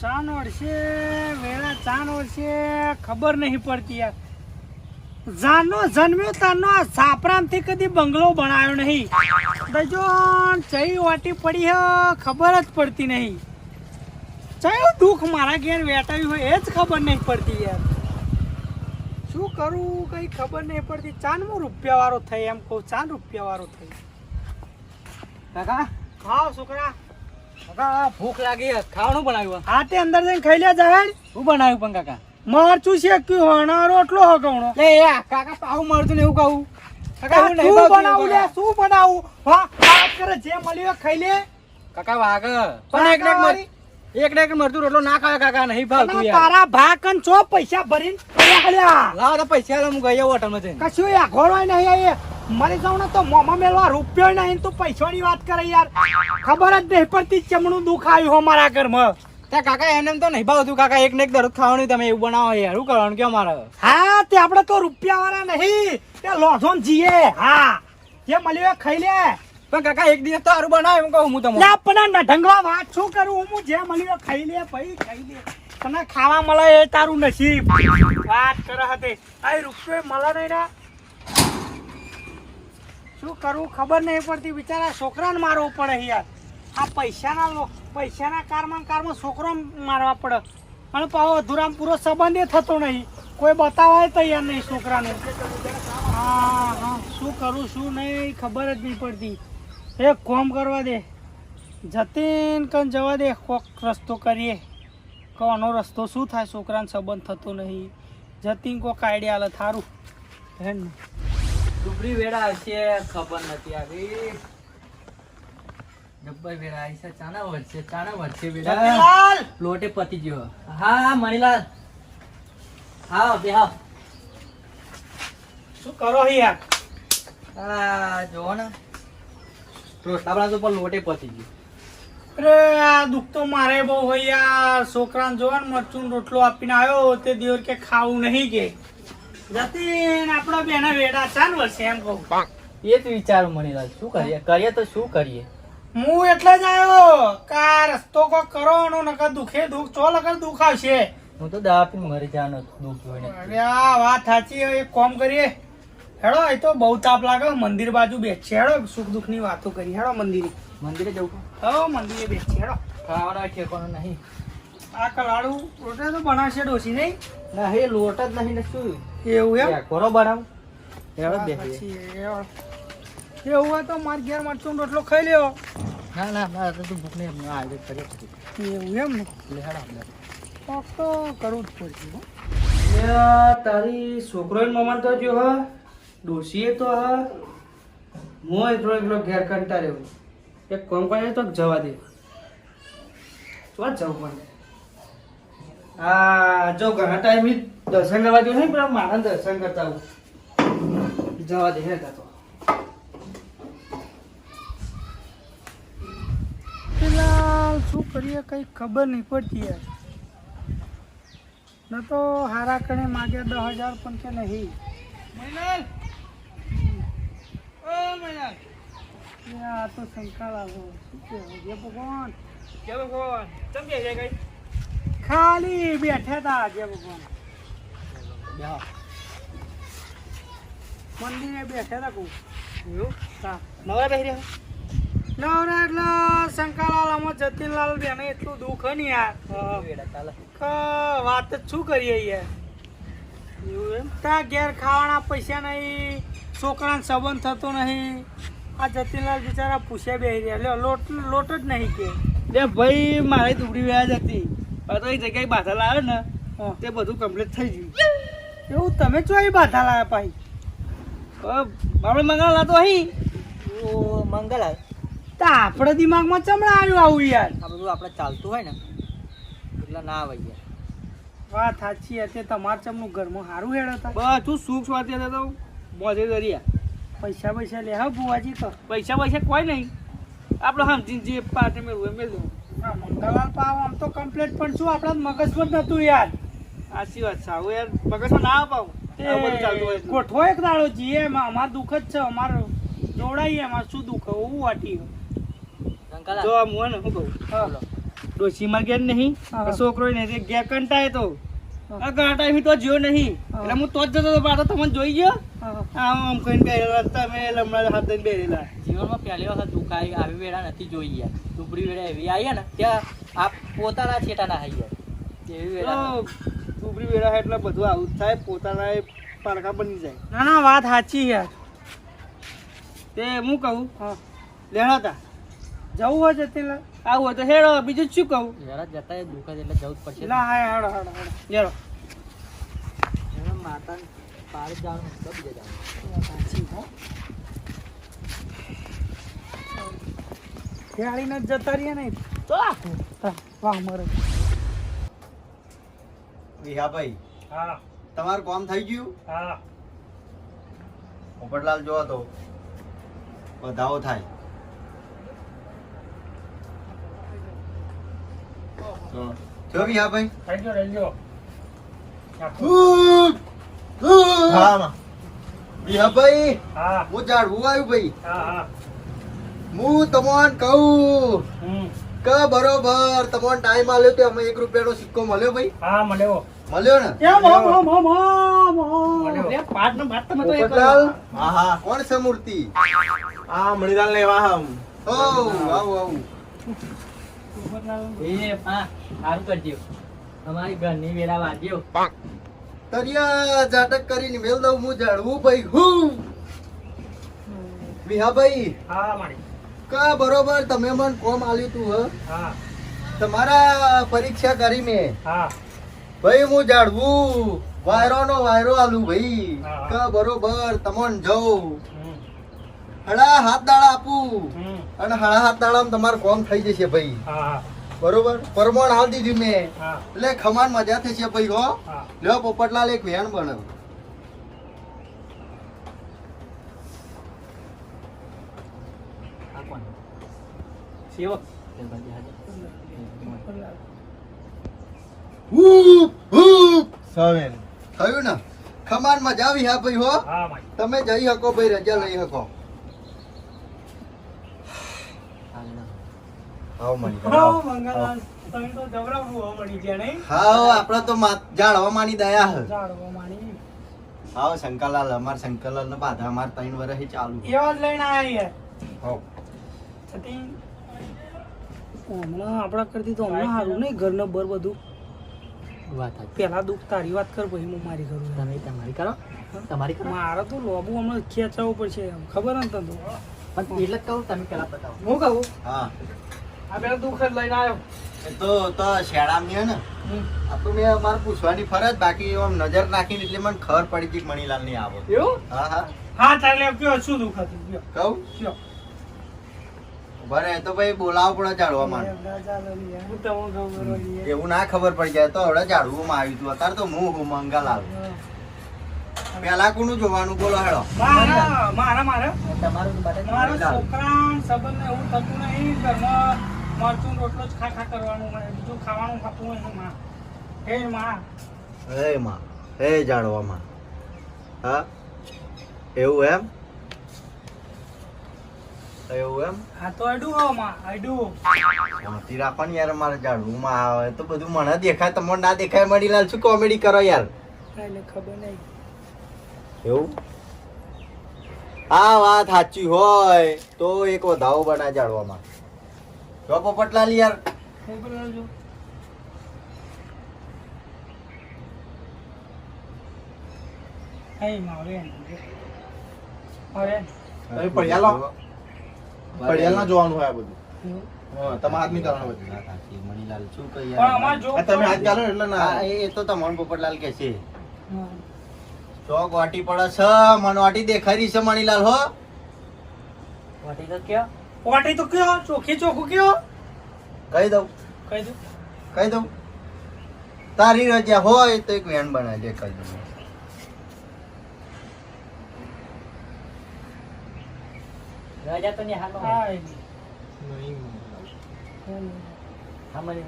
ચાન વર્ષે વેળા ચાન વર્ષે ખબર નહીં પડતી યાર. જાનો જન્મ્યો તાનો સાપરામથી કદી બંગલો બનાવ્યો નહીં. દજો ચઈ વાટી પડી હે ખબર જ પડતી નહીં. ચયું દુઃખ મારા ઘેર વેટાવ્યું હોય એ જ ખબર નહીં પડતી યાર. શું કરું કઈ ખબર નહીં પડતી. ચાંદમો રૂપિયા વાળો થઈ એમ કહું. ચાંદ રૂપિયા વાળો થઈ. કાકા ખાઓ છોકરા. કાકા ભૂખ લાગી ખાવાનું બનાવ્યું હાથે અંદર જઈને ખાઈ લે જાહેર. શું બનાવ્યું પણ કાકા મરચું શેક્યું હણો રોટલો હગવણો. લે કાકા પાવું મળતું ને એવું કહું કાકા શું બનાવું લે શું બનાવું? હા વાત કરે જે મળ્યું ખાઈ લે. કાકા વાગ પણ એક ને એક મરતું રોટલો ના ખાવે કાકા નહીં ભાવતું યાર. તારા ભાગ અને ચો પૈસા ભરીને પડ્યા. લાવ તો પૈસા લે હું ગયો હોટલમાં જઈને. કશું યા ઘોડવાય નહીં આયે. મરી જાવ ને તો મોમાં મેલવા રૂપિયો નહીં. તું પૈસાની વાત કરે યાર. ખબર જ નહીં પડતી ચમણું દુઃખ આવ્યું અમારા ઘરમાં. ત્યાં કાકા એને એમ તો નહીં ભાવતું કાકા એક ને એક દરરોજ ખાવાનું તમે એવું બનાવો યાર શું કરવાનું કે અમારે. હા તે આપણે તો રૂપિયા વાળા નહીં. તે લોધો જીએ. હા જે મળ્યું ખાઈ લે. પણ કાકા એક દિવસ તો સારું બનાવે એમ કહું હું તમને. લે પણ ઢંગવા વાત શું કરું હું? જે મળ્યું ખાઈ લે ભાઈ ખાઈ લે. તને ખાવા મળે એ તારું નસીબ. વાત કરે હતી આ રૂપિયો મળે નહીં ને શું કરું ખબર નહીં પડતી. બિચારા છોકરાને મારવો પડે યાર. આ પૈસાના કારમાં છોકરો મારવા પડે. અને પાછો અધૂરામ પૂરો સંબંધ એ થતો નહીં. કોઈ બતાવાય તૈયાર નહીં છોકરાને. હા હા શું કરું શું નહીં ખબર જ નહીં પડતી. એક કોમ કરવા દે જતીન કન જવા દે. કોક રસ્તો કરીએ. કોનો રસ્તો શું થાય? છોકરાને સંબંધ થતો નહીં. જતીન કોક આઈડિયા હાલે થારું. ડુબરી વેળા હશે ખબર નથી આવી. ડબ્બર વેળા આવી છે ચાના વર્ષે વેળા જતીનલાલ! લોટે પતી ગયો. હા મણીલાલ હા બે હા શું કરો યાર? જોવો ને આપણા તો પણ લોટે પતી ગયો. અરે આ દુઃખ તો મારે બહુ હોય યાર. છોકરાને જોવા ને મરચું રોટલો આપીને આવ્યો તે દિવસ કે ખાવું નહીં કે જતીન આપડા બેના વેડા ચાલ વર્ષે એમ કહું. એ જ વિચારું મણીલાલ શું કરીએ તો શું કરીએ. હું એટલે જ આવ્યો કે આ રસ્તો કોક કરવાનો નકર દુખે દુઃખ ચો લગર દુઃખ આવશે. હું તો દવા પીને મરી જવાનો દુઃખ જોઈને. અરે આ વાત સાચી. એક કામ કરીએ હેડો. એ તો બહુ તાપ લાગે. મંદિર બાજુ બેસશે. હેડો સુખ દુઃખ ની વાતો કરી. હેડો મંદિરે જવું હો મંદિરે બેસશે. હેડો ખાવાના ઠેકાણું નહીં. આ કલાડું રોટલા તો બનાવશે ડોસી નહીં? ના હે લોટ જ નહીં ને શું એવું એમ? કોરો બનાવ હેડો બેસીએ. પછી એવું હોય તો માર ઘેર મરચું રોટલો ખાઈ લેવો. ના ના મારે તો ભૂખ નહીં એમને આજે કરીએ એવું એમ ને? એટલે હેડો આપણે કોક તો કરવું જ પડશે હો. તારી છોકરો મમન તો જો હા ડોસીએ તો હા હું એકલો ઘેર કંટા રહ્યો. એક કોમ કરે તો જવા દે તો જવું પણ. હા જો ઘણા ટાઈમ દર્શન કરવા ગયો નહીં પણ મારા દર્શન કરતા આવું જવા દે હે તો. પેલા શું કરીએ કઈ ખબર નહીં પડતી યાર. ન તો હારા કણે માગે 10,000 પણ કે નહીં. આ તો શંકા લાગો. શું કહેવું? જય ભગવાન ચમ કે જાય કઈ ખાલી બેઠા હતા. જય ભગવાન મંદિરે બેઠા હતા કહું. નવરા બેસી રહ્યા નવરા એટલે શંકાલાલ આમાં જતીનલાલ બેને એટલું દુઃખ હે ને યાર. ચાલે વાત જ શું કરીએ યાર. એવું એમ? ત્યાં ઘેર ખાવાના પૈસા નહીં. છોકરાને સંબંધ થતો નહીં. આ જતીનલાલ બિચારા પૂછ્યા બેસી રહ્યા. લ્યો લોટ જ નહીં કે લે ભાઈ મારી દુબળી વ્યાજ હતી તો એ જગ્યાએ બાધા લાવે ને તે બધું કમ્પ્લીટ થઈ ગયું. એવું તમે ચો એ બાધા લાયા ભાઈ? આપણે મંગળ લાતો અહીં મંગળ તો આપણે દિમાગમાં ચમડા આવ્યું આવું યાર. આ બધું આપણે ચાલતું હોય ને એટલે ના આવે યાર. વાત સાચી હતી. તમારે ચમનું ઘરમાં સારું હેડ હતા. બધું સુખ સ્વાતી હતા તો મોજે દરિયા. પૈસા લે હા બુવાજી તો. પૈસા કોઈ નહીં આપણે સમજીને જે પાર્ટી મેળવું મેળવું. મંગળવાર પાવ આમ તો કમ્પ્લીટ પણ શું આપણા મગજમાં જ નતું યાર. સાચી વાત છે આવું યાર મગજમાં ના અપાવ બધું ચાલતું હોય. ગોઠવો એક દાડો જીએ. અમાર દુઃખ જ છે. અમારે જોડાઈએ. અમારે શું દુઃખ એવું વાટી જો હું ને શું કહું ડોશી માં ઘેર નહીં હા. છોકરો નહીં ઘેર કંટાય તો હા. ઘણા ટાઈમ તો જ્યો નહીં હા. એટલે હું તો જ જતો હતો પાછો તમને જોઈ ગયો હા. આમ કહીને બેરેલા તમે લમણા હાથ દઈને બેરેલા જીવનમાં પહેલી વખત દુકાઈ આવી વેળા નથી જોઈ યાર ડુબરી વેળા એવી આવી ને ત્યાં આ પોતાના છેટા ના હાઈ યાર એવી વેળા તો ઉપરી વેળા એટલે બધું આવું જ થાય પોતાના એ પારખા બની જાય ના ના વાત સાચી યાર. તે હું કહું હા. લેણા હતા જવું હોય જતીલા આવું હોય તો હેડો બીજું શું કહું વેળા જતા એ દુકાન એટલે જવું જ પડશે લા હા હાડો હાડો હાડો લેડો એમાં માતાને પાડી જવાનું તો બીજે જવાનું સાચી હો. ખેડીને જ જતા રહીએ ને તો આખું. વાહ મરે. વિહાભાઈ હા તમારું કામ થઈ ગયું હા પોપટલાલ જો તો વધાવો થાય જો વિહાભાઈ રહેજો રહેજો. હા વિહાભાઈ હા હું ઝાડવું આવ્યું ભાઈ હા હા હું તમને કહું હમ કે બરોબર તમને ટાઈમ આલ્યો તો અમે 1 રૂપિયાનો સિક્કો મળ્યો ભાઈ હા મળ્યો. મળ્યો ને એમ હમ હમ હમ હમ. અરે પાટ નો બાટ તમે તો એક પોપટલાલ હા હા કોણ છે મૂર્તિ આ મણિલાલ ને એવા હમ ઓ આવું આવું એ હા સારું કરજો અમારી ઘરની વેળા વાગ્યો તરિયા ઝાટક કરીને મેલ દઉં હું ઝાડવું ભાઈ હું વિહાભાઈ હા મારી કા બરોબર તમે મને કોમ આલ્યું તું હ હા તમારા પરીક્ષા કરી મેં હા ભાઈ હું ઝાડવું વાયરો નો વાયરો આલું ભાઈ હા. કા બરોબર તમોન જઉં હમ હળા હાથ દાડા આપું હમ અને હળા હાથ દાડામાં તમારું કોમ થઈ જશે ભાઈ હા બરોબર પરમોણ હાલ દીધું મેં હા એટલે ખમાન મજા થશે ભાઈ હો હા લ્યો પોપટલાલ એક વેણ બનાવ આ કોણ સેવક તે બાજુ હાજર હૂપ હૂપ સવેન થયું ને ખમાન મજા આવી હા ભાઈ હો હા મારી તમે જઈ શકો ભાઈ રજા લઈ શકો આવો મળી હો મંગળવાન તમે તો જબરાવું હો મળી ગયા નહીં હા આપડે તો જાણવા માની દયા હ જાડવો માણી આવો શંકરલાલ અમાર શંકરલાલ ને બાધા અમાર 3 વર્ષ ચાલુ એવા જ લઈને આયા યાર હાવ. છતી હમણાં આપણા કરતી તો હમણાં સારું નહીં ઘરને બર બધું વાત સાચી. પેલા દુઃખ તારી વાત કર પછી હું મારી કરું તમે તમારી કરો તમારી કરો મારે તો લોબુ હમણાં ખેંચાવવું પડશે એમ ખબર ને તને તો પણ એટલે જ કહું તમે પેલા બતાવો હું કહું હા આ પેલા દુઃખ જ લઈને આવ્યો એ તો શેડામી હે ને આ તો મેં મારે પૂછવાની ફરજ બાકી આમ નજર નાખીને એટલે મને ખબર પડી ગઈ કે મણીલાલ નહીં આવો એવું હા હા હા ચાલે કયો શું દુઃખ હતું કયો કહું કયો ઉભા રહે તો ભાઈ બોલાવો પડે જાડવા માં હું તમને ખબર હોય એવું ના ખબર પડી જાય તો હવે જાડવું માં આવ્યું હતું અત્યારે તો હું મંગાલાલ પેલા કોનું જોવાનું બોલો હેડો મારા મારા મારા તમારું બતાવી મારા છોકરા સંબંધ એવું થતું નહીં ઘરમાં મરચું રોટલો જ ખા કરવાનું હોય બીજું ખાવાનું ખાતું હોય એનું માં હે માં હે માં હે જાડવા માં હા એવું એમ એવું એમ હા તો આડું હો માં આડું શાંતિ રાખો ને યાર મારે જાડવું માં આવે તો બધું મને દેખાય તમને ના દેખાય મણીલાલ શું કોમેડી કરો યાર એટલે ખબર નહીં એવું આ વાત સાચી હોય તો એક વધાવો બના જાડવામાં જો પોપટલાલ યાર હું બોલું છું હે મારે અરે તમે પડ્યા લો પડ્યા ના જોવાનું હોય આ બધું હા તમે હાથ નહીં કરવાનું બધું વાત સાચી. મણીલાલ શું કહી પણ અમાર જો આ તમે હાથ ગાલો ને એટલે ના હા, એ તો તમને પોપટલાલ કે છે હા. ચોક વાટી પડે છે મન વાટી દેખાઈ રહી છે મણીલાલ હો વાટી તો કયો વાટી તો કયો ચોખ્ખી ચોખ્ખું કયો કહી દઉં કહી દઉં કહી દઉં તારી રજા હોય તો એક વેન બનાવી દે કહી દઉં રાજા તો ને હાલમાં હા હા મને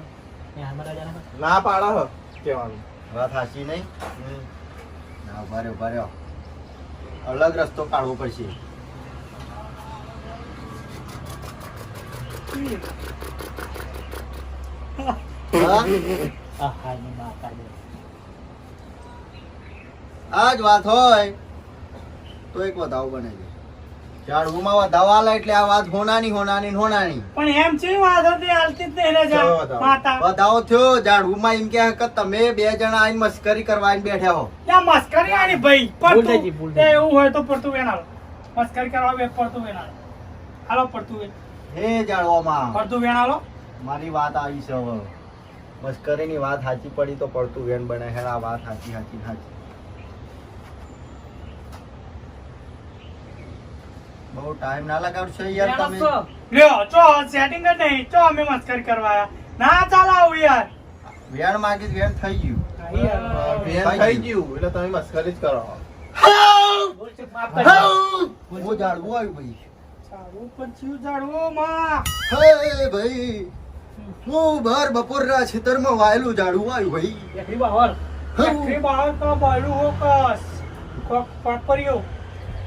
ને હાલમાં રાજા ના ના પાડા હ કહેવાનું વાત સાચી નહીં ના ઉભા રહ્યો અલગ રસ્તો કાઢવો પડશે હા? આહા, ને માતા દે. આ જ વાત હોય તો એક વધાવો બને છે. ઝાડવુંમાં વધાવો આલે એટલે આ વાત હોનાની હોનાની ને હોનાની. પણ એમ છે વાત હતી હાલતી જ નહીં રે જા ચલો બતાવો. માતા વધાવો થયો ઝાડવુંમાં એમ કે તમે બે જણા આઈને મસ્કરી કરવા આઈને બેઠા હો. ત્યાં મસ્કરી આની ભાઈ ભૂલ થઈ પડતું ગઈ, ભૂલ એ થઈ ગઈ. એવું હોય તો પડતું વેનાલો મસ્કરી કરવા બે પડતું વેનાલો હાલો પડતું વેણ હે ઝાડવામાં પડતું વેનાલો મારી વાત આવી છે હવે. મસ્કરીની વાત સાચી પડી તો પડતું વેણ બને. હેડ આ વાત સાચી સાચી સાચી. બહુ ટાઈમ ના લગાડશો યાર તમે. લ્યો ચો સેટિંગ જ નહીં ચો અમે મસ્કરી કરવા આયા ના ચાલ આવું યાર વેણ માગી વેણ થઈ ગયું. બેન થઈ ગયું એટલે તમે મસ્કરી જ કરો. બોલ ચૂપ, માફ કરજો. હું ઝાડવું આવ્યું ભાઈ. સારું પછી જાડવો માં હે ભાઈ હું બાર બપોરના ખેતરમાં વાયેલું ઝાડવું આવ્યું ભાઈ. એકલી બાવળ. ફેક્ટરી બહાર તો બાયડું હો કસ કોક પાપરિયો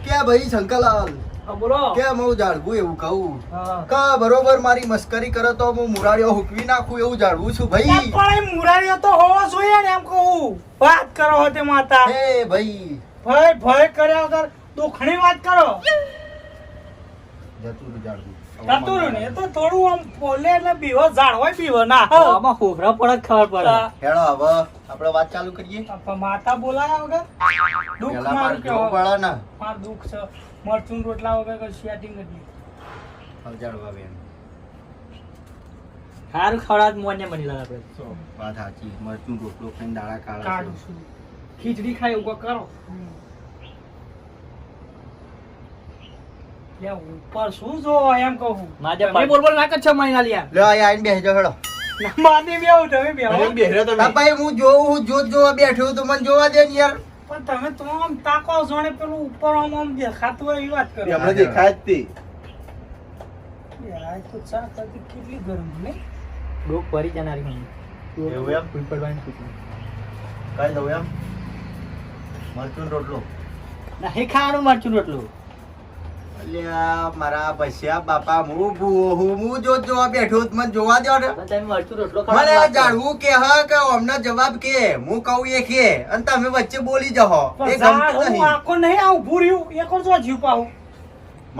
કે ભાઈ શંકરલાલ હા, બોલો. કેમ હું ઝાડવું એવું કહું હા. કા બરોબર મારી મસ્કરી કરો તો હું મુરાડીઓ હુકવી નાખું એવું ઝાડવું છું ભાઈ. પણ એ મુરારીઓ તો હોવો જોઈએ ને એમ કહું વાત કરો હો તે માતા હે ભાઈ ભય ભય કર્યા વગર દુખણી વાત કરો જતું રહ્યું ઝાડવું. જતું ને એ તો થોડું આમ બોલે એટલે બીવો ઝાડવાય બીવો ના આમાં ખોખરા પડે જ ખબર પડે. હેડો હવે આપણે વાત ચાલુ કરીએ. માતા બોલાયા વગર દુઃખ પેલા મારે મારું જોવું કેવું પડે ને. માર દુઃખ છે મરચું રોટલા વગર કઈ સેટિંગ જ નહીં હવે ઝાડવા બેન સારું ખવડાવ મોને મળી લાગે આપણે. વાત સાચી. મરચું રોટલો ખાઈને દાડા કાઢા કાઢું છે. છું ખીચડી ખાય એવું કોક કરો. લે ઉપર શું જો એમ કહું માજે તમે બોલ બોલ ના કરશો મળી ના લ્યા. લે આ આઈને બેસજો હેડો. માની બેહું તમે બેહો અરે બેહરો તમે. તા ભાઈ હું જોત જોવા બેઠું તો મને જોવા દે ને યાર. પણ તમે તો આમ તાકો જોણે પેલું ઉપર આમ આમ દેખાતું હોય એવી વાત કરો હમણાં દેખાય જ તે. યાર આ તો ચા કરતી કેટલી ગરમ ને ડોક ભરી જનારી હું. એવું એમ? ફૂલ પડવાની ફૂલ. કઈ દઉં એમ મરચું ને રોટલો. નહીં ખાવાનું મરચું રોટલું. અલ્યા મારા ભસ્યા બાપા હું ભૂવો હું જોત જોવા બેઠું તો મને જોવા દો ને. પણ તમે મરચું રોટલો મને ખાવાનું જાણવું કે હા કે અમને જવાબ કે હું કહું એ કે અને તમે વચ્ચે બોલી જાઓ એ પણ ગમતું હું નહીં. આખો નહીં આ ઊભું રહ્યું એક વાર જો જીવ પાઉં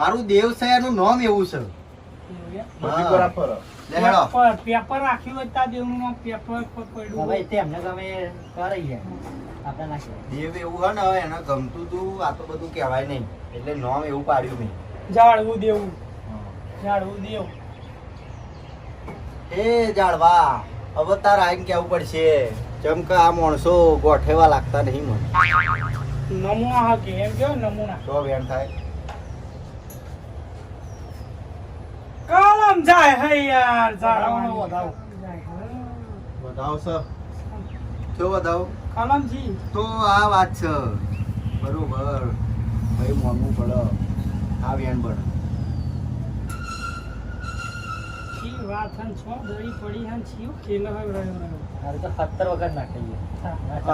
મારું દેવ છે એનું નામ એવું છે. બધી કોરા ફરો. લે હેડો. પેપર રાખ્યું હોય ત્યાં દેવનું નામ પેપર પર પડ્યું હવે તેમને ગમે કરી ગયા આપણે નાખીએ. દેવ એવું હોય ને હવે એને ગમતું તું આ તો બધું કહેવાય નહીં એટલે નામ એવું પાડ્યું મેં. ઝાડવું દેવું ઝાડવું દેવ એ જાળવા હવે તાર આઈને કેવું પડશે જેમ કે આ માણસો ગોઠેવા લાગતા નહીં મને. નમૂના હા કે એમ કેવો નમૂના તો વેણ થાય. કલમ જાય હે યાર ઝાડવાનો વધાવો. બતાવો સર. જો બતાવો. કલમજી તો આ વાત છે બરોબર ભાઈ મોંઘું પડે આ વેણ બને. ઈ વાત હન છો દળી પડી હન છીવ ખેલ હવે રહ્યો મારે તો 17 વગર નાખીએ.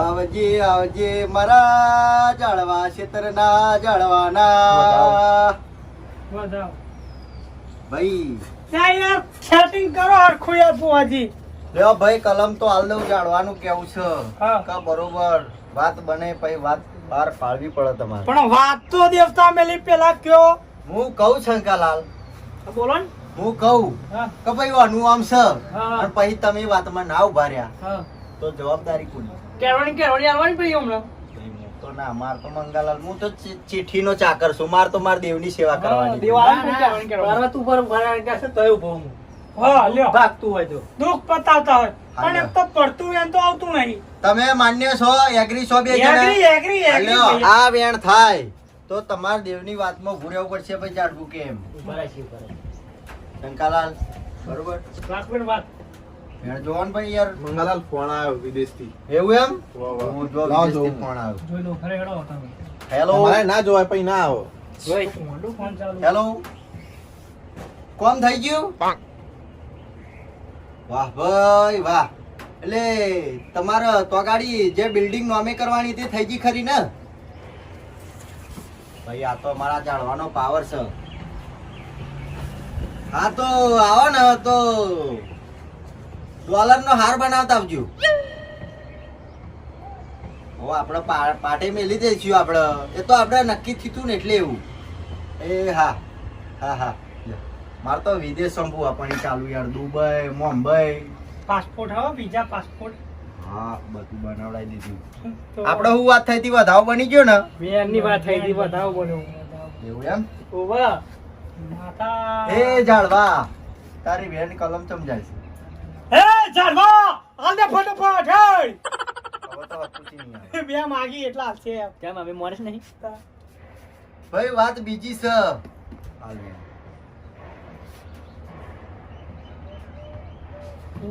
આવજે આવજે મારા જાળવા ક્ષેત્રના જાળવાના વધાવ ભાઈ. ત્યાં યાર સેટિંગ કરો હરખું યાર બુઆજી લ્યો ભાઈ કલમ તો હાલ દઉં જાળવાનું કેવું છે હા. કે બરોબર વાત બને પછી વાત બહાર પાડવી પડે તમારે. પણ વાત તો દેવતા મેલી પેલા કયો હું કહું શંકાલાલ બોલો ને હું કહું હા કે ભાઈ આનું આમ છે હા. અને પછી તમે વાતમાં ના ઉભા રહ્યા હા તો જવાબદારી કોની? કેરવાણી આવવાની પડી હમણાં હું તો ના માર તો મંગાલાલ હું તો ચીઠીનો ચાકર છું માર તો માર દેવની સેવા કરવાની. પર્વત ઉપર ભરાય ગયા છે તોય ઊભો હું. હા લ્યો ભાગતું હોય તો દુઃખ પતાવતા હોય પણ હા, એક તો પડતું એમ તો આવતું નહીં તમે માન્ય છો એગ્રી છો બે એગ્રી જણા? એગ્રી લ્યો, એગ્રી આ વેણ થાય તો તમારે દેવની વાતમાં ઉભું રહેવું પડશે પછી જાડવું કેમ ઉભા રાખી ઉપર. શંકાલાલ બરોબર રાખવી વાત વેણ જોવાનું ભાઈ યાર. મંગાલાલ ફોન આવ્યો વિદેશથી. એવું એમ વાહ, વાહ. હું જો લાવો વિદેશથી જોઉં. ફોન આવ્યો. જોઈ લો ખરે હેડો તમે હેલો તમારે ના જોવાય પછી ના આવો. જોઈ. મોઢું ફોન ચાલુ હેલો કોમ થઈ ગયું? વાહ ભાઈ વાહ. એટલે તમારે તો ગાડી જે બિલ્ડિંગ નોમે કરવાની તે થઈ ગઈ ખરી ને? ભાઈ આ તો મારા જાણવાનો પાવર છે. હા તો આવો ને તો ડોલરનો હાર બનાવતા આવજો. ઓ આપણે પાટે મેલી દઈશું આપણે. એ તો આપણે નક્કી થયું ને એટલે એવું. એ હા હા હા લે. મારે તો વિદેશ સંપુ આપણી ચાલુ યાર. દુબઈ, મુંબઈ. પાસપોર્ટ હવે બીજા પાસપોર્ટ હા બધું બનાવડાવી દીધું. તો આપણે શું વાત થઈ હતી વધાવો બની ગયો ને બેનની વાત થઈ હતી બતાવો બોલ્યો એવું એમ. ઓવા માતા એ જાળવા તારી બેન કલમ સમજાય છે. એ જાડવા હાલ દે ફટાફટ હે હવે તો પૂછી નહીં આવે. બે માગી એટલા છે કેમ અમે મોરેશ નહીં ભાઈ વાત બીજી છે. હાલ બેન.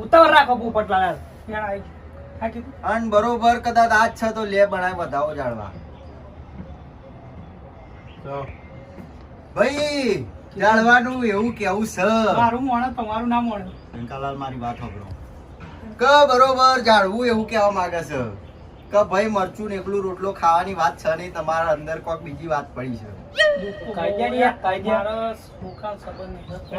ઉતાવળ રાખો પોપટલાલ યાર આ કીધું અન બરોબર કદાચ આજ છે તો લે બનાય વધાવો જાળવા. તો ભાઈ જાળવાનું એવું કેવું છે. મારું મોણે તમારું ના મોણે અંકાલાલ મારી વાત સાંભળો. કે બરોબર જાળવું એવું કહેવા માંગે છે કે ભાઈ મરચું ને એકલું રોટલો ખાવાની વાત છે નહીં, તમારા અંદર કોઈક બીજી વાત પડી છે. કાયદા યાર, કાયદા. મારા સુખા સંબંધ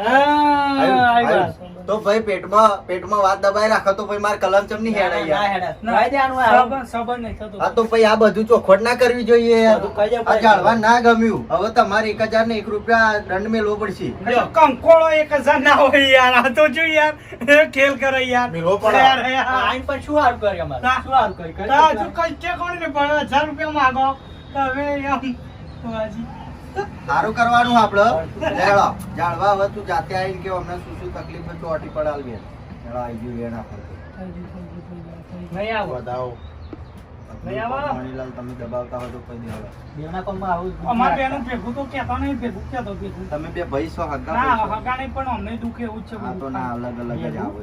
આવ્યું? તો ભાઈ પેટમાં વાત દબાઈ રાખો તો ભાઈ મારે કલમ ચમ નહીં હેડાય ના યાર. હેડા. કાયદાનું આ. સંબંધ નહીં થતો આ તો ભાઈ આ બધું ચોખવટ ના કરવી જોઈએ. બધું કહી દેવું આ પડે. જાળવા ના ગમ્યું. હવે તમારે 1001 રૂપિયા દંડ મેળવો પડશે. કંકોળો 1000 ના હોય યાર આ તો જો યાર એ ખેલ કરે યાર મેળવો પડે. યાર, યાર. આઈન પણ શું હારું કર્યું અમારે? ના. શું હારું કર્યું? તા જો કઈ કે કોણ ને પણ 1000 રૂપિયા માંગો તો હવે આમ વાજી સારું કરવાનું આપડે. લેડો જાળવા હવે તું જાતે આવીને કે અમને શું શું તકલીફ હોય તો અટી પડાલ બેન. લેડો આવી ગયું બેન આપણે. નહીં આવો વધાવો. નહીં આવો. મણીલાલ તમે દબાવતા હોય તો કોઈ નહીં આવે. બેવના કોમમાં આવું જ અમાર બેનું ભેગું તો કહેતા નહીં ભેગું કહેતો ભેગું તમે બે ભાઈ છો હગા ના ભાઈ છો? હગા નહીં પણ અમને દુઃખ એવું જ છે હા તો ના અલગ અલગ જ આવે.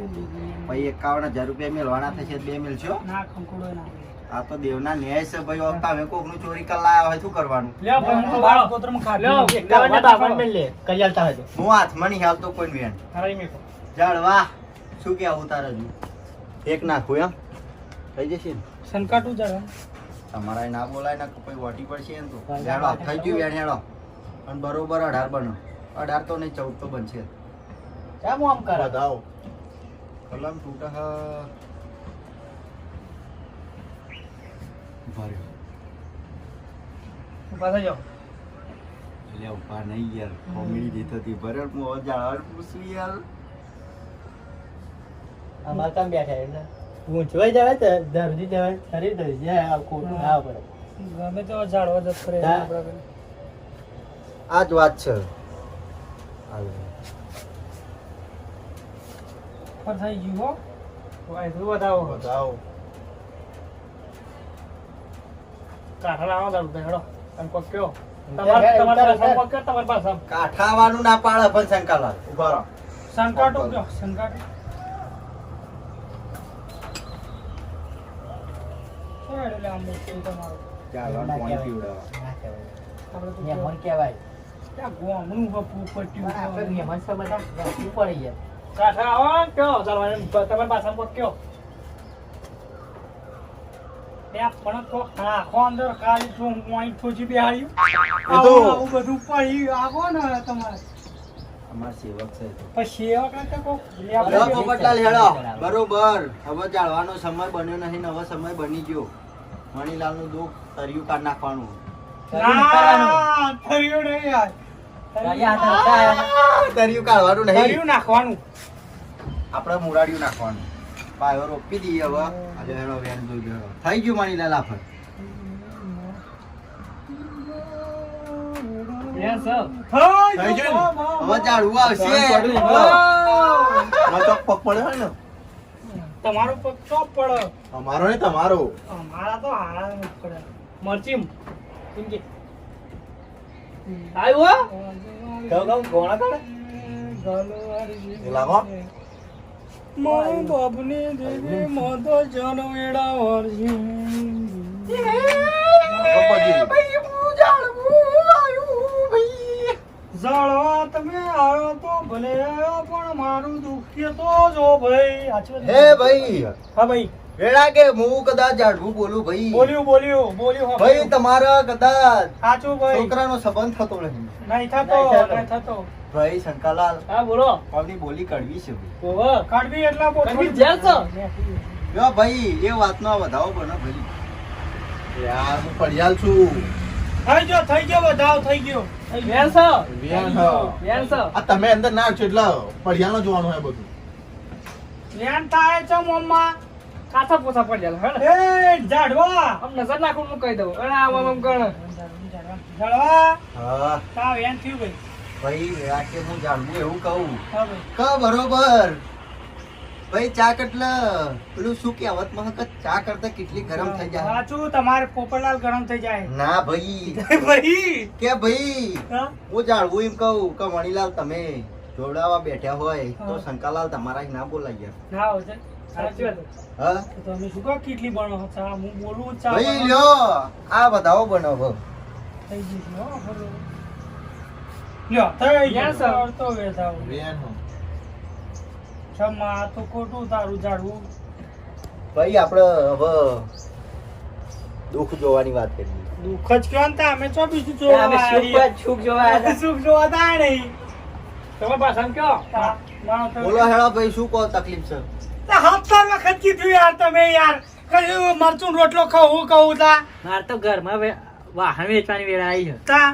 પછી 51,000 રૂપિયા મેળવાના થશે. બે મેળશો. ના કંકોળો ના આ તો દેવના ન્યાય છે ભાઈ. હવે તમે કોકનું ચોરી કરી લાયા હોય શું કરવાનું? લ્યો ભાઈ હું તો બાળક કોતરમાં ખાધું. 51 ને 52 મિલ લે કરી આલતા હોય તો. હું હાથમાં નહીં હાલતો કોઈ બેન. હરાઈ મેકો જાળવા શું કેવું તારે હજુ? એક નાખું એમ થઈ જશે ને? સંકાટું જરા તમારા ના બોલાય ને કોઈ વટી પડશે ને તો. હેડો થઈ ગયું બેન હેડો. અને બરોબર 18 બનો. 18 તો નહીં 14 તો બનશે. કેમ આમ કરે? વધાવો. કલમ તૂટે હ. ભર્યો. પાછા જાઓ લે ઉભા નહીં યાર. કોમેડી જીત હતી. ભર્યો હું હવે જાળવાનું પૂછું યાર. અમારે કામ બેઠા એટલે ઊંચવાઈ જવાય તો ધરતી જવાય શરીર ધરી જાય આ ખોટું ના પડે. ગમે તો ઝાડવા જત કરે હા. આપણા આ જ વાત છે. હાલ. પર થઈ ગયું હો વાય તો બતાવો વધાવો. કાઠા લાવો દારૂ હેડો અને કોક કયો તમારા સંપર્ક કર તમારી પાસે કાઠાવાનું ના પાડે પણ શંકાલાલ. ઉભા રહો. સંકાટો કયો સંકાટો શું એટલે આમ મુશ્કેલ તમારો જાળવાનું પાણી પીવડાવવા. ના કહેવાય. આપણે તો મહેમાન કહેવાય. ત્યાં ગોમનું બપુ પટ્યું પણ આપણે મહેમાન છે બધા રાખવું પડે યાર. કાઠા આવો કયો ચાલવા તમારી પાસે સંપર્ક કયો ત્યાં પણ તો આખો અંદર ખાલી જો પોઈન્ટ થોજી બેહાડ્યું એ તો- આવું બધું પડી આવો ને તમારે અમાર સેવક છે તો. પછી એવા કરતા કોક હેડો પોપટલાલ હેડો. બરોબર હવે જાળવાનો સમય બન્યો નહીં ને હવે સમય બની ગયો. મણીલાલનું દુઃખ તરિયું કાઢ નાખવાનું. ના થયું નહીં યાર અહીંયા હાથ હતા આયા. તરિયું કાઢવાનું નહીં. થયું નાખવાનું આપણે મુરાડિયું નાખવાનું. પાયો રોપી દઈએ હવે. આજે હેડો વેન જોઈ ગયો. થઈ ગયું મણીલાલ આફત. યસ સર થઈ ગયું હવે ઝાડવું આવશે. આ ચોક પગ પડે હોય ને. તમારો પગ ચોપ પડે અમારો નહીં તમારો. અમારા તો હારા નથી પડે મરચીમ ઇનકે આવ્યો? ગમ ગોળા કાઢે? એ લાગો. મારું બાપની દેવી મોતો જનવેડા વરસી જાળવા તમે આવ્યો તો ભલે આવ્યો પણ મારું દુઃખ તો જો ભાઈ સાચી વાત. હે ભાઈ હા ભાઈ વેળા કે હું કદાચ જાડવું બોલું ભાઈ બોલ્યું ભાઈ તમારા કદાચ સાચું ભાઈ છોકરાનો સંબંધ થતો નહીં નહીં થતો ભાઈ શંકાલાલ હા બોલો આપની બોલી કડવી છે ભાઈ. ઓહો કડવી એટલા બહુ કડવી જેલ છો? યો ભાઈ એ વાતનો વધાવો બનો ભાઈ. યાર હું ફળિયાલ છું. થઈ ગયો વધાવ થઈ ગયો વેણ છો? વેણ હા. વેણ છો? આ તમે અંદર ના છો એટલે ફળિયાલનું જોવાનું હોય બધું. લેન થાય છે મમ્મા કાચા પોસા પડ્યા હેડ. એ જાડવા આમ નજર નાખું હું કહી દઉં અને આમ આમ ગણ જાડવા હા તા વેન થયું ભાઈ ભાઈ વેળા કે હું જાણવું એવું કહું હા ભાઈ ક બરોબર ભાઈ ચા કેટલા પેલું શું કહેવતમાં કે ચા કરતા કેટલી ગરમ થઈ જાય સાચું તમારે પોપટલાલ ગરમ થઈ જાય ના ભાઈ ભાઈ કે ભાઈ હા? હું જાણવું એમ કહું કે મણીલાલ તમે જોડાવા બેઠા હોય તો હા. શંકાલાલ તમારા ના બોલાય યાર ના હોય છે સાચી વાત હા તો તમે શું કહો કેટલી બનો ચા હું બોલું ચા ભાઈ બનાવો. લ્યો આ બધાઓ બનાવો થઈ ગઈ છે હો બોલો. લ્યો થઈ ગયું Yes, sir. તો વેધાવ વેણ હા. છમ્મા આ તો ખોટું તારું જાડવું ભાઈ આપણે હવે દુઃખ જોવાની વાત કરીએ દુઃખ જ કયો ને તા, અમે ચો બીજું જોવા અમે આવીએ. સુખ જોવા આવ્યા હતા. સુખ જોવા તા નહીં તમે પાછા કયો હા, માનો તો- બોલો હેળો ભાઈ શું કહો તકલીફ છે તે હપ્તા વખત કીધું યાર તમે યાર કયું મરચું રોટલો ખાવું કહું તા મારે તો ઘરમાં વાહન વેચવાની વેળા આવી છે. તા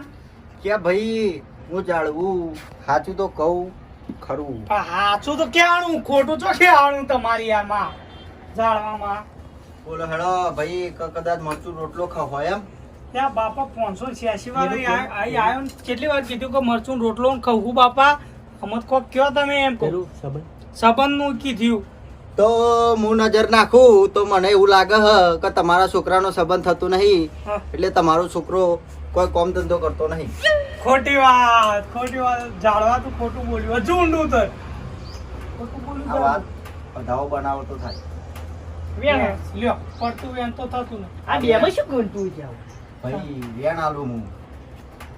કે ભાઈ હું જાણવું સાચું તો કહું ખરું પણ હાચું તો ક્યાંનું ખોટું તો ક્યાંનું તમારી આમાં જાણવામાં બોલો હેળો ભાઈ કદાચ મરચું રોટલો ખાવ હોય એમ ત્યાં બાપા 586 વાર અહીં આવ્યો ને કેટલી વાર કીધું કે મરચું રોટલો ને ખાવું બાપા અમત કોક કયો તમે એમ કહો પેલું સંબંધ. સંબંધ નું કીધું તો હું નજર નાખું તો મને એવું લાગે હ કે તમારા છોકરાનો સંબંધ થતો નહીં હા. એટલે તમારો છોકરો કોઈ કામ ધંધો કરતો નહીં ખોટી વાત જાણવા તું ખોટું બોલ્યું હજુ ઊંડું તો ખોટું બોલ્યું આ વાત બધાઓ બનાવો તો થાય વેણ. લ્યો પડતું વેન તો થતું ને આ બેમાં શું ગણતું છે આવું? ભાઈ વેણ આલું હું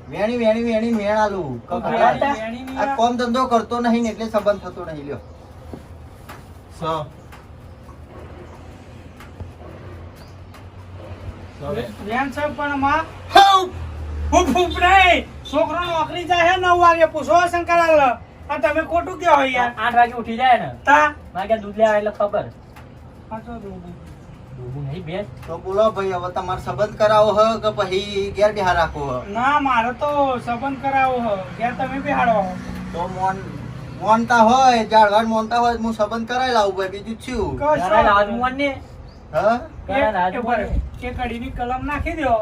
વેણી વેણ આલું વેણી આ કામ ધંધો કરતો નહીં ને એટલે સંબંધ થતો નહીં લ્યો સ. વેન છે પણ માં ફૂફ ફૂફ નહીં છોકરો નોકરી જાય છે 9 વાગે પૂછો શંકરલાલ આ તમે ખોટું કહો યાર 8 વાગે ઉઠી જાય ને તા માગે દૂધ લેવા એટલે ખબર પાછો દોડું. દૂધ નહીં બેસ. તો બોલો ભાઈ હવે તમારે સંબંધ કરાવો હ કે પછી ઘેર બિહાર રાખવો હ ના મારે તો સંબંધ કરાવો હો ઘેર તમે બેહાડો હો. તો મોનતા હોય જાળવાન મોનતા હોય તો હું સંબંધ કરાવી લાવું ભાઈ બીજું શું કહો છો? ઘરે રાજમોહન ને હા ઘરે રાજમોહન ને. એક અડીની કલમ નાખી દો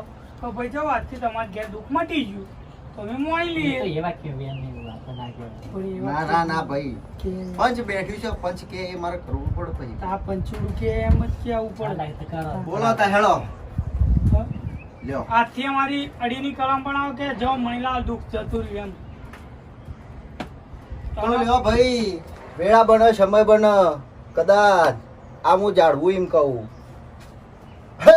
તો ભાઈ જો આજથી તમારે ઘેર દુઃખ મટી ગયું તો અમે મોઈ એ તો લઈએ એવા કેમ વેણ નહીં બોલાવતા, ના કહેવાય. થોડી ના વાત ના ના ભાઈ કે- પંચ બેઠ્યું છે પંચ કે એ મારે કરવું પડે ભાઈ આ પંચુડું કે એમ જ કેવું આ પડે લાઈટ તો કરો. બોલો તા હેળો હા? લ્યો આજથી અમારી અડીની કલમ બનાવો કે જો મહિલા દુઃખ જતું રહ્યું તો લ્યો ભાઈ વેળા બને સમય બને કદાચ આ હું જાળવું એમ કહું હે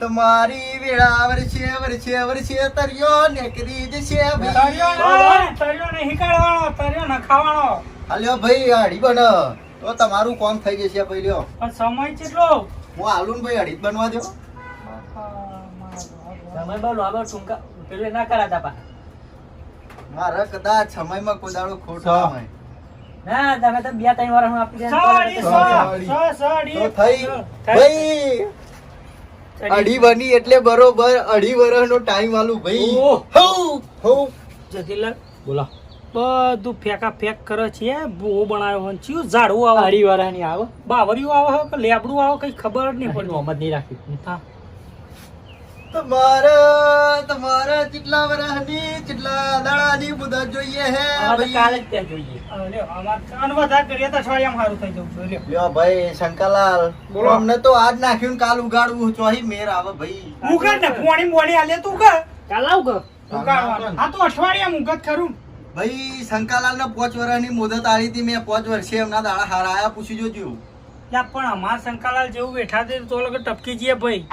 તમારી વેળા વર્ષે તરિયો નેકરી જશે ભાઈ તર્યો નહીં કાઢવાનો તર્યો ન ખાવાનો હાલ્યો ભાઈ અઢી બને તો તમારું કામ થઈ જશે ભાઈ લ્યો પણ સમય કેટલો હું આલું ને ભાઈ અઢી જ બનવા દો સમય બહુ લાંબો ટૂંકા પેલું ના કરાતા પાછા. મારે કદાચ સમયમાં કોઈ દાડો ખોટ સ. ના હોય ના તમે તો 2-3 વાર હું આપી દે સાડી, સાડી. તો થઈ ભાઈ અઢી બની એટલે બરોબર અઢી વર્ષનો ટાઈમ આલું ભાઈ ઓહ. હઉ, હઉ. જતીલાલ બોલો બધું ફેંકા ફેંક કરે છે બહુ બનાવ્યો હોય ચિયું ઝાડવું આવે અઢી વાળાની આવો બાવરિયું આવે કે લેબડું આવે કઈ ખબર જ નહીં પડતી મોહમ્મદ નહીં રાખ્યું. હા. તમારા કેટલા વર્ષની કેટલા દાડાની મુદત જોઈએ હે અમારે તો ભાઈ કાલે જ ત્યાં જોઈએ. લ્યો અમાર કાન વધારે કરીએ તો અઠવાડિયામાં સારું થઈ જવું જોઈએ લ્યો. લ્યો ભાઈ શંકરલાલ બોલો. અમને તો આજ નાખ્યું ને કાલ ઉગાડવું ચોહી મેર આવે ભાઈ ઉગાડ ને પોણી બોણી આલે તું કર કાલ આવું કર. ઉગાડવાનું આ તો અઠવાડિયા મુગત ખરું ભાઈ શંકરલાલ ને 5 વર્ષની મુદત આલી હતી મેં 5 વર્ષે એમના દાડા હારા આયા પૂછી જોજો યા પણ અમાર શંકાલાલ જેવું બેઠા છે તો લગે ટપકી જઈએ ભાઈ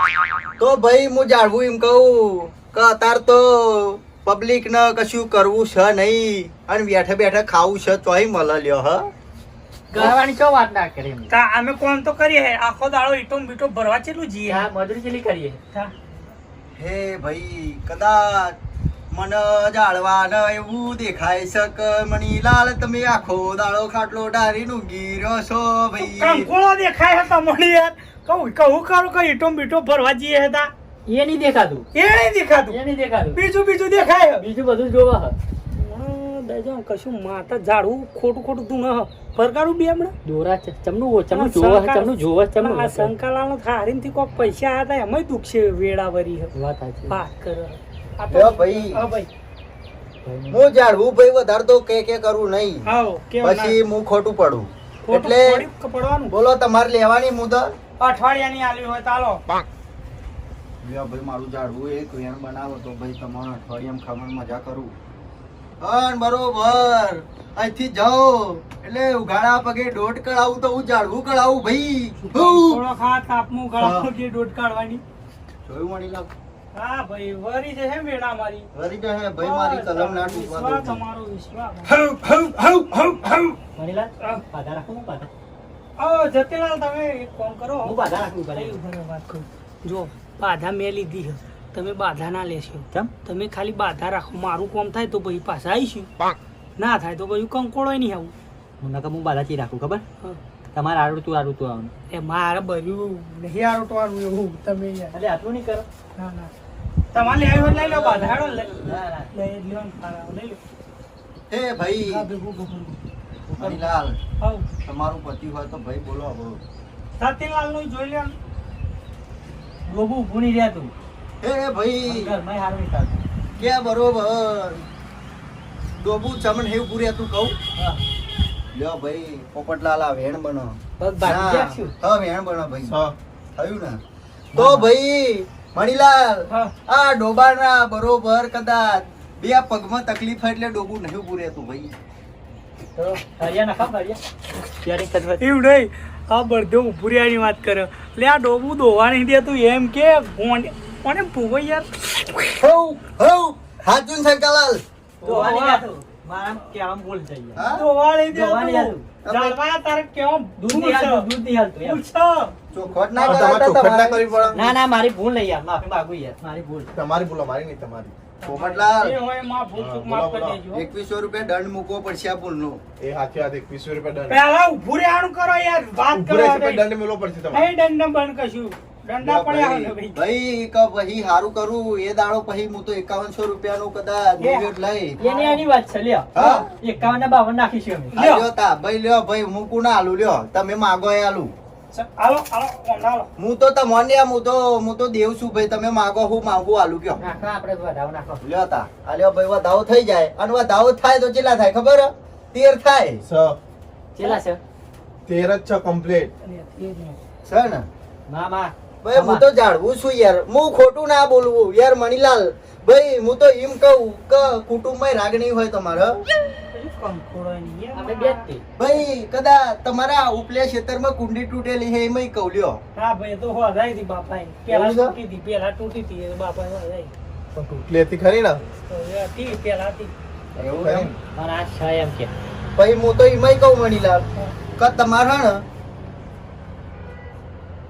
તો ભાઈ હું જાણવું એમ કહું કે અત્યારે તો પબ્લિક ને કશું કરવું છે નહીં અને બેઠે બેઠે ખાવું છે તોય મળે લ્યો હ ગળવાની ચો વાત ના કરે એમ. તા અમે કોમ તો કરીએ આખો દાડો ઈટો બીટો ભરવા ચેટલું જીએ આ મજૂરી ચેલી કરીએ. તા. હે ભાઈ કદાચ મને જાળવાને એવું દેખાય છે કે મણીલાલ તમે આખો દાડો ખાટલો ડારીને ઊંઘી રહ્યો છો ભાઈ કંકોળો દેખાય હતા મને યાર કહું કરું કે ઈટો બીટો ભરવા જઈએ હતા એ નહીં દેખાતું. એ નહીં દેખાતું એ નહીં દેખાતું. બીજું દેખાય બીજું બધું જોવા હ. દેજો કશું માતા ઝાડવું ખોટું તું ન ફરકારું બે હમણાં દોરા ચમનું જોવા ચમનું જોવા ચમનું આ શંકાલાલ હારીનથી કોક પૈસા આયા હતા એમાંય દુઃખ છે વેળાવરી હે. વાત સાચી. વાત કરો આ લ્યો ભાઈ. હા ભાઈ હું જાળવું ભાઈ વધારે તો કે કરું નહીં હાઉ કેવું પછી હું ખોટું પડું એટલે પડવાનું બોલો તમારે લેવાની મુદત અઠવાડિયાની આલી હોય તાલો લ્યો ભાઈ મારું જાળવું એક વેણ બનાવો તો ભાઈ તમારે અઠવાડિયામાં ખાવાની મજા કરું અન બરોબર અહીંથી જાઓ એટલે ઉઘાડા પગે દોઢ કળાવું તો હું જાળવું કળાવું ભાઈ થોડો ખા તાપમું ગળામાં જે દોઢ કાઢવાની જોયું મળી લાવ હા ભાઈ વરી છે હે વેડા મારી વરી જાય ભાઈ મારી કલમ ના તૂટવા વિશ્વાસ દો તમારો વિશ્વાસ મણીલાલ, બાધા રાખો, હું બાધા. ઓ જતીલાલ તમે એક કામ કરો હું બાધા રાખું કઈ ઘરે. ઉભો રહો, વાત કરું. જો બાધા મેં લીધી છે તમે બાધા ના લેશો કેમ? તમે ખાલી બાધા રાખો મારું કામ થાય તો પછી પાછા આવીશું ના થાય તો પછી કંકોળો નહીં આવું હું બાધા ચી રાખું ખબર? હા. તમારે આડું આવવાનું. એ મારે ભર્યું નહીં આરોટવાનું એવું તમે યાર એટલે આટલું નહીં કરો. ના ના તમારે લેવી હોય લઈ લો બાધા હેડો લઈ ના, ના. લઈ લ્યો ને ખારા લઈ લો એ ભાઈ હા ભેગું ભેગું મણીલાલ હાઉ તમારું પતિ હોય તો ભાઈ બોલો હવે સતીલાલ નું જોઈ લ્યો ને. ડોબું ઊભું નહીં રહેતું. એ ભાઈ ઘરમાં હારું નહીં થતું. કે બરોબર ડોબુ ચમન હેવ પૂરે તું કહું હા. લ્યો ભાઈ પોપટલાલ આ વેણ બનો બસ બાકી ક્યાં છું? હા વેણ બનો ભાઈ હા. થયું ને તો ભાઈ મણીલાલ હા. આ ડોબાના બરોબર કદાચ બે પગમાં તકલીફ હોય એટલે ડોબું નહીં પૂરે તું ભાઈ તો હરિયા નાખો, હરિયા. ત્યારે કદવત. એવું નહીં આ બળદો ઉભુરિયાની વાત કરે એટલે આ ડોબું દોવા નહીં દેતું એમ કે કોને પૂવો યાર હઉ હઉ હાજુન શંકરલાલ દોવા નહીં જાતું. મારા કહેવામાં ભૂલ થઈ ગઈ. હા દોવા નહીં દોવા નહીં દેતું જાણવા તારે કેમ દૂધ નહીં હાલતું, દૂધ નહીં હાલતું એમ. પૂછો ચોખવટ ના તમારે કરાતા ચોખવટ ના તમારે. કરવી પડે ના ના મારી ભૂલ નહીં યાર, માફી માંગુ યાર, મારી ભૂલ. તમારી ભૂલો મારી નહીં તમારી પોપટલાલ એ હોય માં ભૂલ ચૂક હા, માફ બોલો, કરી દેજો 2100 રૂપિયા દંડ મૂકવો પડશે આ ભૂલનો એ હાથી હાથ 2100 રૂપિયા દંડ પહેલા ઉભું રહેવાનું કરો યાર વાત ઉભું રહેશે કરો પછી દંડ મેળવો પડશે તમારે નહીં દંડ બંધ કશું દંડા પડ્યા હોય ને ભાઈ ભાઈ કે પછી હારું કરું એ દાડો પછી હું તો 5100 રૂપિયાનું કદાચ એ. નિવેદ લઈ એની એની વાત છે, લ્યો. હા. 51 ને 52 નાખીશું અમે. હા, લ્યો તા ભાઈ લ્યો ભાઈ હું કોના આલુ લ્યો તમે માગો એ આલુ હાલો હાલો હાલો હું તો તમને હું તો દેવ છું ભાઈ તમે માગો હું માંગુ આલુ કયો નાખો, આપણે વધાવો નાખો. લ્યો તા આ લ્યો ભાઈ વધાવો થઈ જાય અને વધાવો થાય તો કેટલા થાય ખબર હે? 13 થાય ચેલા છે? 13 જ છે કમ્પ્લીટ છે ને મા મા ભાઈ હું તો જાણવું છું યાર હું ખોટું ના બોલવું યાર મણીલાલ ભાઈ હું તો એમ કહું કે કુટુંબમાં રાગણી હોય તમારે આપણે બે જ તે. ભાઈ કદાચ તમારા ઉપલે ક્ષેત્રમાં કુંડી તૂટેલી છે એમાં કહું લ્યો હા ભાઈ તો હોદાઈ હતી બાપા પેલા એવું છે? તૂટી હતી પેલા તૂટી હતી બાપા હોદાઈ પણ તૂટલી હતી ખરી ને હતી પેલા હતી એવું ખરી એમ? ને? મારા આ છ એમ કે. ભાઈ હું તો એમાંય કહું મણીલાલ કે તમારે હે ને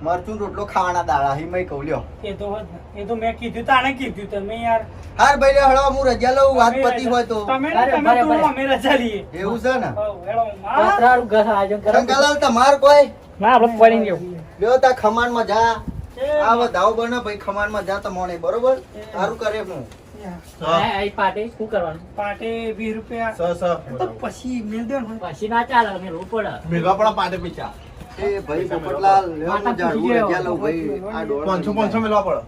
મરચું રોટલો ખાવાના દાડા એમાંય કહું લ્યો એ તો હોત ને. એ તો મેં કીધું તાણે કીધું તમે યાર હાર ભાઈ લ્યો હળો હું રજા લઉં વાત પતી હોય તો તમે બરાબર, તમે તો બરાબર. અમે રજા લઈએ એવું છે ને હઉ, હેડો માં. પાત્રાળું ઘર આયોજન કરો. શંકરલાલ તમાર કોઈ ના, આપણે પડી ગયું. લ્યો તા ખમાન માં જા એ આ વધાવ બને ભાઈ ખમાન માં જા તમોને બરોબર સારું કરે હું હા. આ પાટે શું કરવાનું? પાટે 20 રૂપિયા સ તો પછી મેલ દે ને પછી ના ચાલે, અમે રોડ પડે. મેળવા પડે પાટે પૈસા એ ભાઈ પોપટલાલ લ્યો હું જાડવું રજા લઉં ભાઈ આ દોડ 500 મેળવા પડે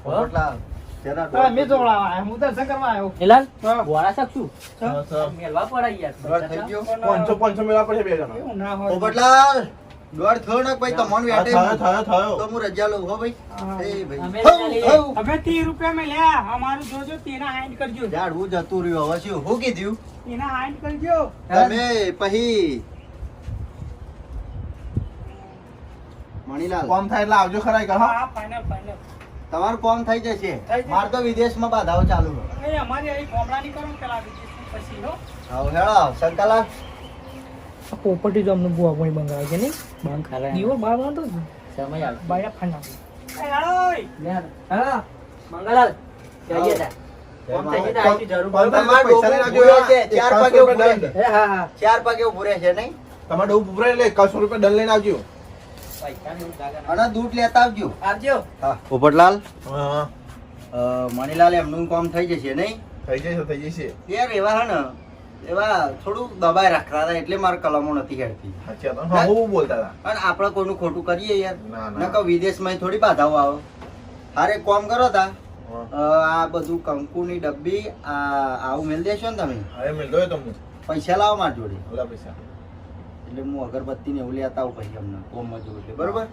પોપટલાલ જરા હા, મેં જોડાવા આવ્યો. હું દર્શન કરવા આવ્યો એલાલ, હા. બોરા શકશું? સ મેલવા પડે યાર. દોડ થઈ ગયો 500 મેળવા પડે બે જણા એવું ના હોય પોપટલાલ દોડ થયો ને ભાઈ તમને હા, વેટે થયો તો હું રજા લઉં હો ભાઈ હા. એ ભાઈ અમે હઉ, રજા લઈએ. હઉ. અમે 30 રૂપિયા મેં લ્યા અમારું જોજો તેના હાઈન કરજો જાડવું જતું રહ્યું હવે શું હું કીધું તેના હાઈન કરજો તમે પછી મણીલાલ કોમ થાય એટલે આવજો ખરા કે હા હા ફાઇનલ ફાઇનલ તમારું કોમ થઈ જશે જશે. માર તો વિદેશમાં બાધાઓ ચાલુ છે એ અમારી અહીં ગોમડાની કરો પેલા બીજી પછી હો હાઉ હેળો શંકરલાલ આ પોપટી તો અમને બુઆ પાણી બંગાવે છે નહીં બંધ ખરા દીવો બાર વાંધો જ સમય આવશે બાયા ફાના હા મંગલાલ કહીએ તા કોમ થઈ ગઈ તો આઈથી જરૂર પણ પડે. તમારે પૈસા લઈને આવજો. ઉભું રહે છે, 4 પગે ઉભું રહે છે. એ હા હા 4 પગે ઉભું રહે છે નહીં તમારે ડૂબ ઉભરાય એટલે 100 રૂપિયા દંડ લઈને આવજો. પૈસાની એવું લાગે ના. અને દૂધ લેતા આવજો આવજો હા પોપટલાલ હા મણીલાલ એમનું કામ થઈ જશે નહીં થઈ જશે યાર એવા હે ને એવા થોડું દબાઈ રાખતા હતા એટલે મારે કલમો નથી હેડતી સાચી વાત. હા હું બોલતા હતા. અને આપણે કોઈનું ખોટું કરીએ યાર ના, ના. નકર વિદેશમાં થોડી બાધાઓ આવે હારે કોમ કરો તા હા. આ બધું કંકુની ડબ્બી આવું મેળ દેશો ને તમે હવે મિલતો હોય તમને પૈસા લાવો મારી જોડે ઓલા પૈસા એટલે હું અગરબત્તી ને એવું લેતા આવું પછી અમને કોમમાં જોઉં એટલે બરોબર